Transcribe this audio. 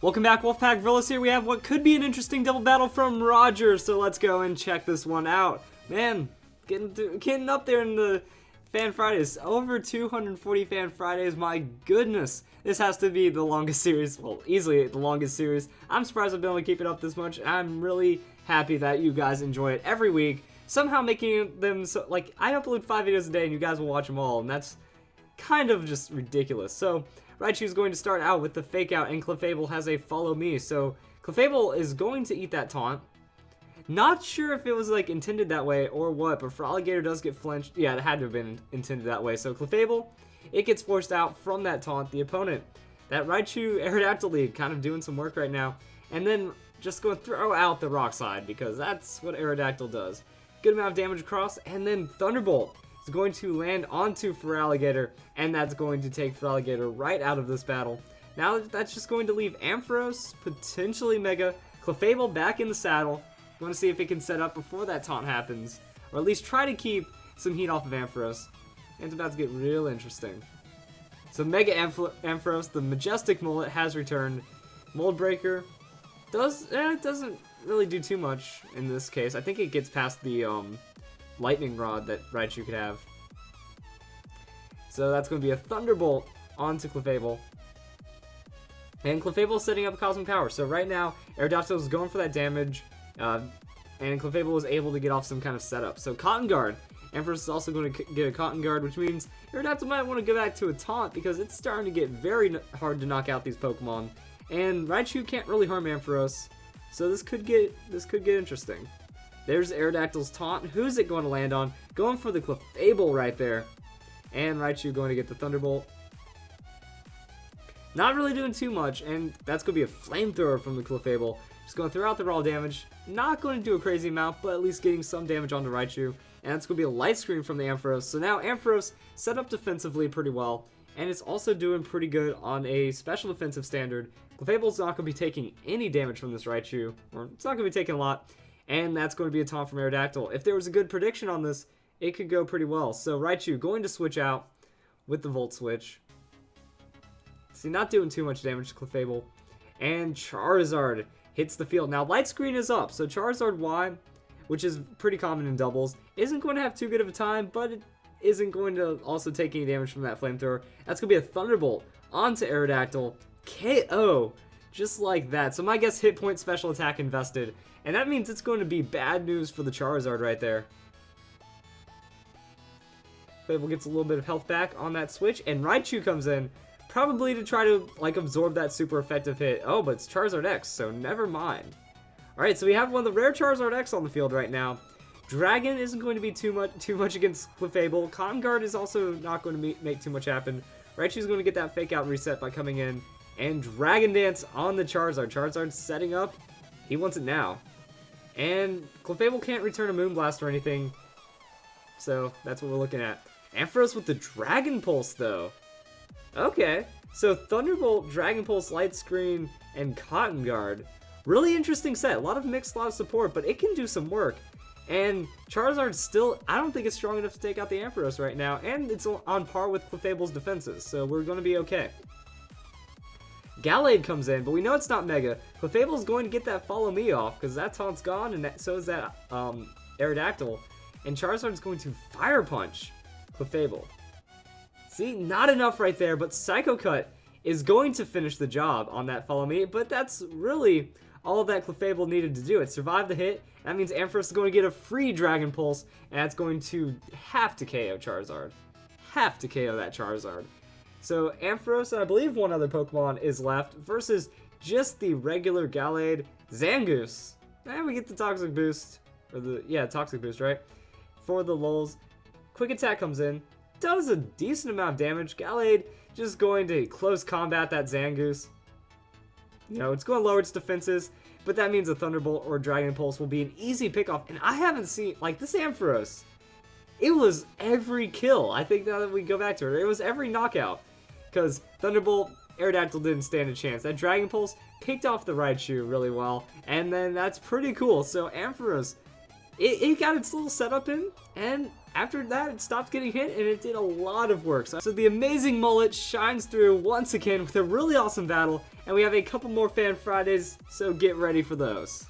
Welcome back, Wolfpack Villas here. We have what could be an interesting double battle from Roger, so let's go and check this one out. Man, getting up there in the Fan Fridays. Over 240 Fan Fridays, my goodness. This has to be the longest series, well, easily the longest series. I'm surprised I've been able to keep it up this much, and I'm really happy that you guys enjoy it every week. Somehow making them so, like, I upload 5 videos a day and you guys will watch them all, and that's kind of just ridiculous. So Raichu is going to start out with the fake out, and Clefable has a follow me. So Clefable is going to eat that taunt. Not sure if it was like intended that way or what, but Feraligator does get flinched. Yeah, it had to have been intended that way. So Clefable, it gets forced out from that taunt. The opponent, that Raichu Aerodactyl lead, kind of doing some work right now. And then just going to throw out the Rock Slide, because that's what Aerodactyl does. Good amount of damage across, and then Thunderbolt is going to land onto Feraligator, and that's going to take Feraligator right out of this battle. Now that's just going to leave Ampharos, potentially Mega, Clefable back in the saddle. You want to see if it can set up before that taunt happens, or at least try to keep some heat off of Ampharos. And it's about to get real interesting. So Mega Ampharos, the Majestic Mullet, has returned. Mold Breaker it doesn't really do too much in this case. I think it gets past the Lightning Rod that Raichu could have. So that's going to be a Thunderbolt onto Clefable. And Clefable is setting up Cosmic Power. So right now, Aerodactyl is going for that damage, and Clefable was able to get off some kind of setup. So Cotton Guard. Ampharos is also going to get a Cotton Guard, which means Aerodactyl might want to go back to a Taunt, because it's starting to get very hard to knock out these Pokemon. And Raichu can't really harm Ampharos, so this could get interesting. There's Aerodactyl's taunt. Who's it going to land on? Going for the Clefable right there. And Raichu going to get the Thunderbolt. Not really doing too much, and that's going to be a Flamethrower from the Clefable. Just going to throw out the raw damage. Not going to do a crazy amount, but at least getting some damage onto Raichu. And that's going to be a Light Screen from the Ampharos. So now Ampharos set up defensively pretty well, and it's also doing pretty good on a special defensive standard. Clefable's not going to be taking any damage from this Raichu, or it's not going to be taking a lot. And that's going to be a taunt from Aerodactyl. If there was a good prediction on this, it could go pretty well. So Raichu going to switch out with the Volt Switch. See, not doing too much damage to Clefable. And Charizard hits the field. Now, Light Screen is up, so Charizard Y, which is pretty common in doubles, isn't going to have too good of a time, but it isn't going to also take any damage from that Flamethrower. That's going to be a Thunderbolt onto Aerodactyl. KO. Just like that. So my guess, hit point special attack invested. And that means it's going to be bad news for the Charizard right there. Clefable gets a little bit of health back on that switch, and Raichu comes in, probably to try to like absorb that super effective hit. Oh, but it's Charizard X, so never mind. Alright, so we have one of the rare Charizard X on the field right now. Dragon isn't going to be too much against Clefable. Cotton Guard is also not going to make too much happen. Raichu's going to get that fake out reset by coming in. And Dragon Dance on the Charizard. Charizard's setting up. He wants it now. And Clefable can't return a Moonblast or anything. So that's what we're looking at. Ampharos with the Dragon Pulse, though. Okay. So Thunderbolt, Dragon Pulse, Light Screen, and Cotton Guard. Really interesting set. A lot of mixed, a lot of support, but it can do some work. And Charizard still, I don't think it's strong enough to take out the Ampharos right now. And it's on par with Clefable's defenses. So we're going to be okay. Gallade comes in, but we know it's not Mega. Clefable's going to get that Follow Me off, because that taunt's gone, and so is that Aerodactyl. And Charizard's going to Fire Punch Clefable. See, not enough right there, but Psycho Cut is going to finish the job on that Follow Me, but that's really all that Clefable needed to do. It survived the hit. That means Ampharos is going to get a free Dragon Pulse, and that's going to have to KO Charizard. Have to KO that Charizard. So Ampharos, and I believe one other Pokemon is left, versus just the regular Gallade Zangoose. And we get the Toxic Boost, or Toxic Boost, right? For the lulz. Quick Attack comes in, does a decent amount of damage. Gallade just going to close combat that Zangoose. You know, it's going to lower its defenses, but that means a Thunderbolt or Dragon Pulse will be an easy pickoff. And I haven't seen, like, this Ampharos, it was every kill. I think now that we go back to it was every knockout. Because Thunderbolt, Aerodactyl didn't stand a chance. That Dragon Pulse picked off the Raichu really well, and then that's pretty cool. So Ampharos, it got its little setup in, and after that, it stopped getting hit, and it did a lot of work. So the amazing Mullet shines through once again with a really awesome battle, and we have a couple more Fan Fridays, so get ready for those.